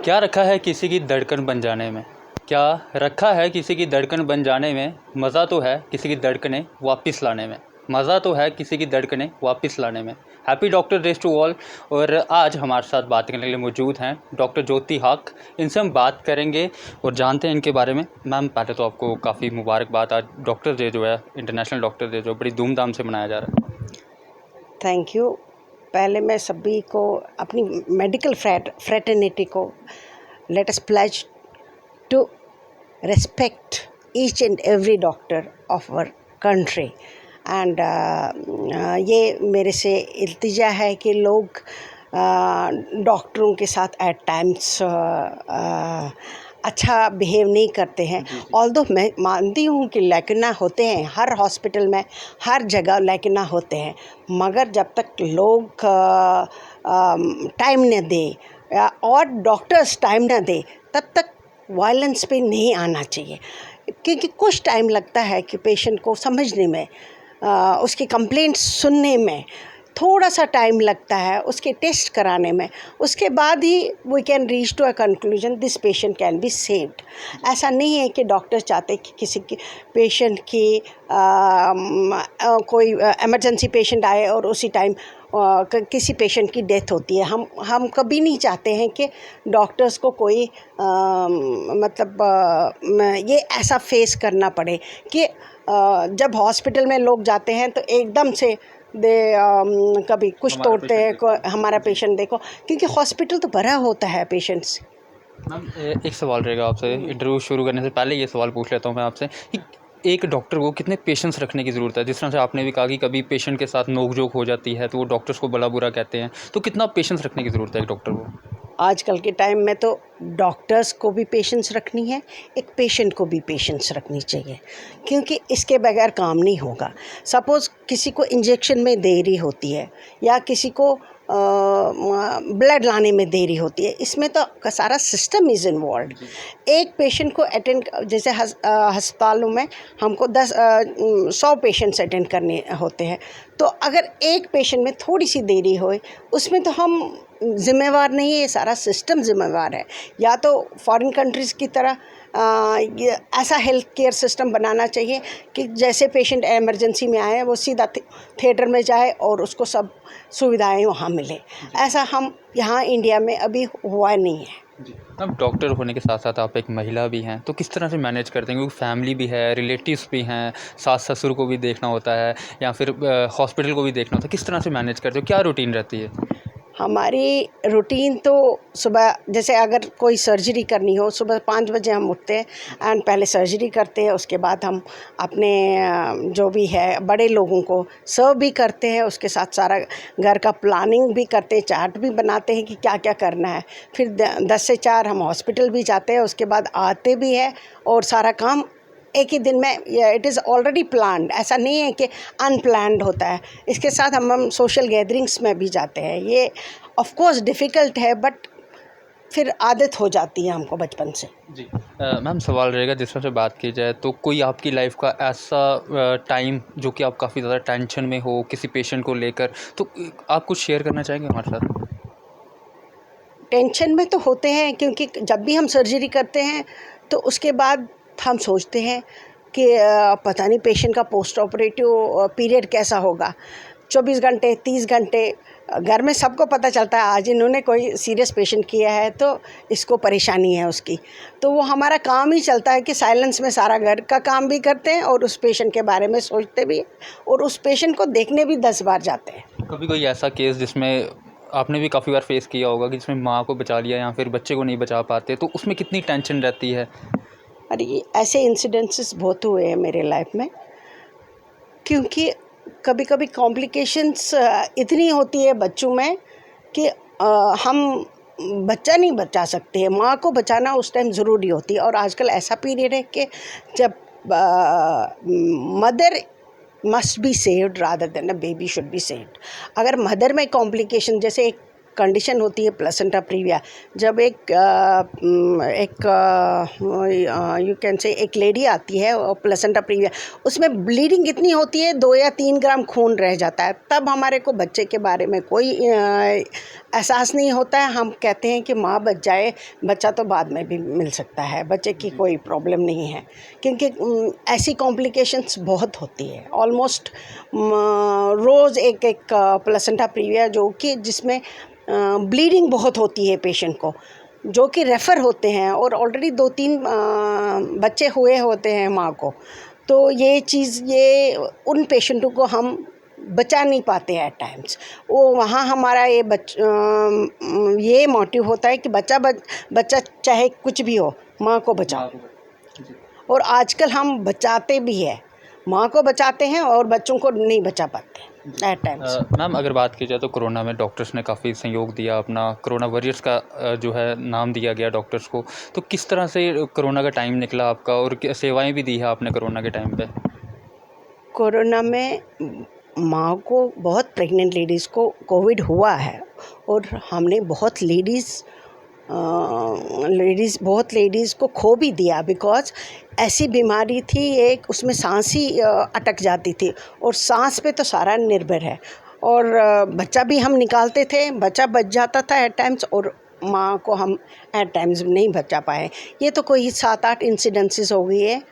क्या रखा है किसी की धड़कन बन जाने में? क्या रखा है किसी की धड़कन बन जाने में? मज़ा तो है किसी की धड़कनें वापस लाने में। मज़ा तो है किसी की धड़कनें वापस लाने में। Happy doctor days to all. और आज हमारे साथ बात करने के लिए मौजूद हैं डॉक्टर ज्योति हक। इनसे हम बात करेंगे और जानते हैं इनके बारे में। मैम, पहले तो आपको काफ़ी मुबारकबाद। आज डॉक्टर डे जो है, इंटरनेशनल डॉक्टर डे जो बड़ी धूमधाम से मनाया जा रहा है। Thank you. पहले मैं सभी को अपनी मेडिकल फ्रेटर्निटी को let us pledge to respect each and every doctor of our country and ये मेरे से इल्तिजा है कि लोग डॉक्टरों के साथ एट टाइम्स अच्छा बिहेव नहीं करते हैं। ऑल्दो मैं मानती हूँ कि लैकिना होते हैं, हर हॉस्पिटल में हर जगह लैकिना होते हैं, मगर जब तक लोग टाइम न दे और डॉक्टर्स टाइम न दे तब तक वायलेंस पे नहीं आना चाहिए। क्योंकि कुछ टाइम लगता है कि पेशेंट को समझने में, उसकी कंप्लेंट्स सुनने में थोड़ा सा टाइम लगता है, उसके टेस्ट कराने में। उसके बाद ही we can reach to a conclusion this patient can be saved. ऐसा नहीं है कि डॉक्टर चाहते कि किसी की पेशेंट की कोई इमरजेंसी पेशेंट आए और उसी टाइम किसी पेशेंट की डेथ होती है। हम कभी नहीं चाहते हैं कि डॉक्टर्स को कोई ये ऐसा फेस करना पड़े कि जब हॉस्पिटल में लोग जाते हैं तो एकदम से कभी कुछ तोड़ते हैं, हमारा पेशेंट देखो, क्योंकि हॉस्पिटल तो भरा होता है पेशेंट्स। मैम, एक सवाल रहेगा आपसे। इंटरव्यू शुरू करने से पहले ये सवाल पूछ लेता हूँ मैं आपसे कि एक डॉक्टर को कितने पेशेंस रखने की ज़रूरत है? जिस तरह से आपने भी कहा कि कभी पेशेंट के साथ नोक झोंक हो जाती है तो वो डॉक्टर्स को भला बुरा कहते हैं, तो कितना पेशेंस रखने की ज़रूरत है एक डॉक्टर को? आजकल के टाइम में तो डॉक्टर्स को भी पेशेंस रखनी है, एक पेशेंट को भी पेशेंस रखनी चाहिए, क्योंकि इसके बगैर काम नहीं होगा। सपोज़ किसी को इंजेक्शन में देरी होती है या किसी को ब्लड लाने में देरी होती है, इसमें तो सारा सिस्टम इज़ इन्वॉल्व। एक पेशेंट को अटेंड, जैसे अस्पतालों में हमको 100 पेशेंट्स अटेंड करने होते हैं, तो अगर एक पेशेंट में थोड़ी सी देरी होए उसमें तो हम ज़िम्मेवार नहीं है, सारा सिस्टम ज़िम्मेवार है। या तो फॉरेन कंट्रीज़ की तरह ये ऐसा हेल्थ केयर सिस्टम बनाना चाहिए कि जैसे पेशेंट इमरजेंसी में आए वो सीधा थिएटर में जाए और उसको सब सुविधाएं वहाँ मिले। ऐसा हम यहाँ इंडिया में अभी हुआ नहीं है। अब डॉक्टर होने के साथ साथ आप एक महिला भी हैं, तो किस तरह से मैनेज करते हैं? क्योंकि फैमिली भी है, रिलेटिव्स भी हैं, सास ससुर को भी देखना होता है या फिर हॉस्पिटल को भी देखना होता है। किस तरह से मैनेज करते हो? क्या रूटीन रहती है? हमारी रूटीन तो सुबह, जैसे अगर कोई सर्जरी करनी हो, सुबह 5 बजे हम उठते हैं एंड पहले सर्जरी करते हैं। उसके बाद हम अपने जो भी है बड़े लोगों को सर्व भी करते हैं, उसके साथ सारा घर का प्लानिंग भी करते हैं, चार्ट भी बनाते हैं कि क्या क्या करना है। फिर 10 से 4 हम हॉस्पिटल भी जाते हैं, उसके बाद आते भी हैं और सारा काम एक ही दिन में, इट इज़ ऑलरेडी प्लान्ड। ऐसा नहीं है कि अनप्लान्ड होता है। इसके साथ हम सोशल गैदरिंग्स में भी जाते हैं। ये ऑफ कोर्स डिफ़िकल्ट है, बट फिर आदत हो जाती है हमको बचपन से। जी। मैम, सवाल रहेगा, जिस तरह से बात की जाए तो कोई आपकी लाइफ का ऐसा टाइम जो कि आप काफ़ी ज़्यादा टेंशन में हो किसी पेशेंट को लेकर, तो आप कुछ शेयर करना चाहेंगे हमारे साथ? टेंशन में तो होते हैं, क्योंकि जब भी हम सर्जरी करते हैं तो उसके बाद हम सोचते हैं कि पता नहीं पेशेंट का पोस्ट ऑपरेटिव पीरियड कैसा होगा। 24 घंटे 30 घंटे घर में सबको पता चलता है आज इन्होंने कोई सीरियस पेशेंट किया है तो इसको परेशानी है उसकी। तो वो हमारा काम ही चलता है कि साइलेंस में सारा घर का काम भी करते हैं और उस पेशेंट के बारे में सोचते भी हैं और उस पेशेंट को देखने भी 10 बार जाते हैं। कभी कोई ऐसा केस जिसमें आपने भी काफ़ी बार फेस किया होगा कि जिसमें माँ को बचा लिया या फिर बच्चे को नहीं बचा पाते, तो उसमें कितनी टेंशन रहती है? अरे, ऐसे इंसिडेंसेस बहुत हुए हैं मेरे लाइफ में, क्योंकि कभी कभी कॉम्प्लिकेशंस इतनी होती है बच्चों में कि हम बच्चा नहीं बचा सकते हैं, माँ को बचाना उस टाइम ज़रूरी होती है। और आजकल ऐसा पीरियड है कि जब mother must be saved rather than a baby should be saved. अगर मदर में कॉम्प्लिकेशन, जैसे एक कंडीशन होती है प्लेसेंटा प्रीविया। जब एक यू कैन से एक लेडी आती है और प्लेसेंटा प्रीविया, उसमें ब्लीडिंग इतनी होती है 2 या 3 ग्राम खून रह जाता है, तब हमारे को बच्चे के बारे में कोई एहसास नहीं होता है। हम कहते हैं कि माँ बच जाए, बच्चा तो बाद में भी मिल सकता है, बच्चे की कोई प्रॉब्लम नहीं है, क्योंकि ऐसी कॉम्प्लिकेशंस बहुत होती है। ऑलमोस्ट रोज़ एक प्लेसेंटा प्रीविया जो कि जिसमें ब्लीडिंग बहुत होती है पेशेंट को, जो कि रेफ़र होते हैं और ऑलरेडी 2-3 बच्चे हुए होते हैं माँ को। तो ये उन पेशेंटों को हम बचा नहीं पाते हैं एट टाइम्स। वो वहाँ हमारा ये मोटिव होता है कि बच्चा चाहे कुछ भी हो, माँ को बचाओ। और आजकल हम बचाते भी हैं, माँ को बचाते हैं और बच्चों को नहीं बचा पाते एट टाइम्स। मैम, अगर बात की जाए तो कोरोना में डॉक्टर्स ने काफ़ी सहयोग दिया, अपना कोरोना वॉरियर्स का जो है नाम दिया गया डॉक्टर्स को। तो किस तरह से कोरोना का टाइम निकला आपका, और क्या सेवाएं भी दी है आपने कोरोना के टाइम पे? कोरोना में माँ को, बहुत प्रेग्नेंट लेडीज़ को कोविड हुआ है, और हमने बहुत लेडीज़ को खो भी दिया, बिकॉज़ ऐसी बीमारी थी एक, उसमें सांस ही अटक जाती थी, और सांस पे तो सारा निर्भर है। और बच्चा भी हम निकालते थे, बच्चा बच जाता था एट टाइम्स, और माँ को हम एट टाइम्स नहीं बचा पाए। ये तो कोई 7-8 इंसिडेंसेस हो गई है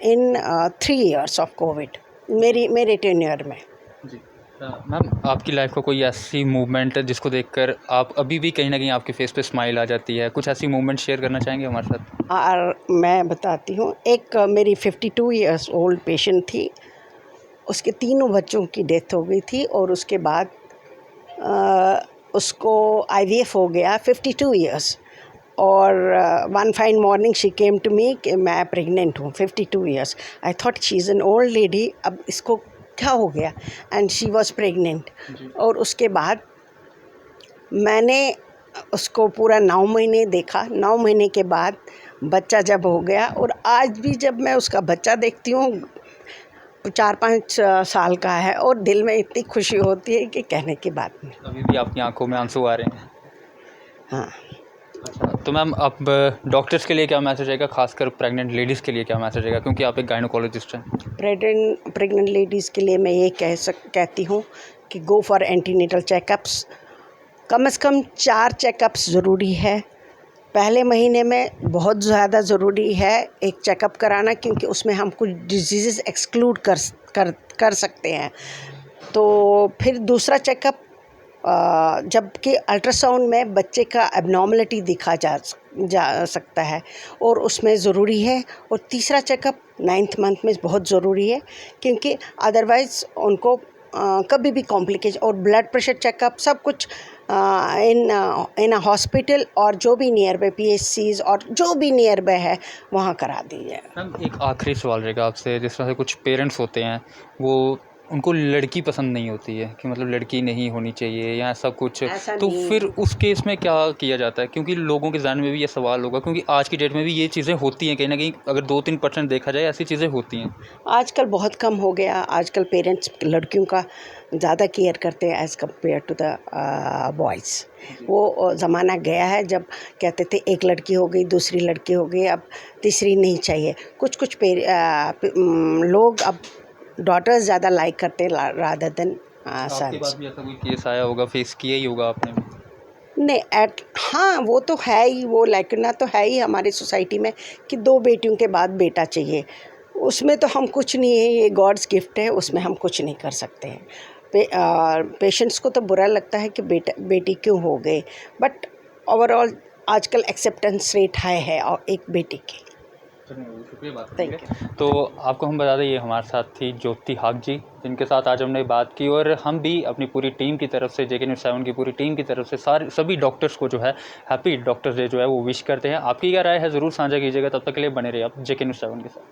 इन 3 years ऑफ कोविड मेरे टेन्योर में। जी। मैम, आपकी लाइफ का कोई ऐसी मूवमेंट है जिसको देखकर आप अभी भी कहीं ना कहीं आपके फेस पे स्माइल आ जाती है? कुछ ऐसी मूवमेंट शेयर करना चाहेंगे हमारे साथ? और मैं बताती हूँ, एक मेरी 52 years ओल्ड पेशेंट थी, उसके 3 बच्चों की डेथ हो गई थी, और उसके बाद उसको IVF हो गया 52 years। और one fine morning she came to me कि मैं प्रेग्नेंट हूँ 52 years। I thought she is an old lady, अब इसको क्या हो गया, एंड शी वॉज प्रेग्नेंट। और उसके बाद मैंने उसको पूरा 9 महीने देखा। 9 महीने के बाद बच्चा जब हो गया, और आज भी जब मैं उसका बच्चा देखती हूँ, 4-5 साल का है, और दिल में इतनी खुशी होती है कि कहने की बात नहीं। अभी भी आपकी आंखों में आंसू आ रहे हैं? हाँ। अच्छा, तो मैम, अब डॉक्टर्स के लिए क्या मैसेज रहेगा, खासकर प्रेग्नेंट लेडीज़ के लिए क्या मैसेज रहेगा, क्योंकि आप एक गायनोकोलॉजिस्ट हैं? प्रेग्नेंट लेडीज़ के लिए मैं ये कहती हूँ कि गो फॉर एंटीनेटल चेकअप्स। कम से कम 4 चेकअप्स ज़रूरी है। पहले महीने में बहुत ज़्यादा ज़रूरी है एक चेकअप कराना, क्योंकि उसमें हम कुछ डिजीज़ एक्सक्लूड कर सकते हैं। तो फिर दूसरा चेकअप, जबकि अल्ट्रासाउंड में बच्चे का एबनॉर्मलिटी दिखा जा सकता है, और उसमें ज़रूरी है। और तीसरा चेकअप 9th मंथ में बहुत ज़रूरी है, क्योंकि अदरवाइज़ उनको कभी भी कॉम्प्लिकेशन, और ब्लड प्रेशर चेकअप सब कुछ इन अ हॉस्पिटल, और जो भी नियर बाय PHCs और जो भी नियर बाय है वहाँ करा दीजिए। मैम, एक आखिरी सवाल रहेगा आपसे। जिस तरह से कुछ पेरेंट्स होते हैं, वो उनको लड़की पसंद नहीं होती है, कि मतलब लड़की नहीं होनी चाहिए या ऐसा कुछ, ऐसा तो नहीं फिर उस केस में क्या किया जाता है? क्योंकि लोगों के ज़हन में भी ये सवाल होगा, क्योंकि आज की डेट में भी ये चीज़ें होती हैं कहीं ना कहीं, अगर 2-3% देखा जाए ऐसी चीज़ें होती हैं। आजकल बहुत कम हो गया। आजकल पेरेंट्स लड़कियों का ज़्यादा केयर करते हैं as compare to the boys. वो ज़माना गया है जब कहते थे एक लड़की हो गई, दूसरी लड़की हो गई, अब तीसरी नहीं चाहिए। कुछ लोग अब डॉटर्स ज़्यादा लाइक करते हैं रादर देन आपके सन्स। पास भी ऐसा कोई केस आया होगा, फेस किया ही होगा आपने भी? नहीं, हाँ, वो तो है ही, वो लाइकना तो है ही हमारी सोसाइटी में कि 2 बेटियों के बाद बेटा चाहिए। उसमें तो हम कुछ नहीं है, ये गॉड्स गिफ्ट है, उसमें हम कुछ नहीं कर सकते हैं। पेशेंट्स को तो बुरा लगता है कि बेटी क्यों हो गए, बट ओवरऑल आजकल एक्सेप्टेंस रेट हाई है और एक बेटी की। शुक्रिया बात थैंक करने के। तो आपको हम बता दें, ये हमारे साथ थी ज्योति हाक जी, जिनके साथ आज हमने बात की, और हम भी अपनी पूरी टीम की तरफ से, JK News 7 की पूरी टीम की तरफ से सभी डॉक्टर्स को जो है हैप्पी डॉक्टर्स डे जो है वो विश करते हैं। आपकी क्या राय है ज़रूर साझा कीजिएगा। तब तक के लिए बने रहिए आप JK News 7 के साथ।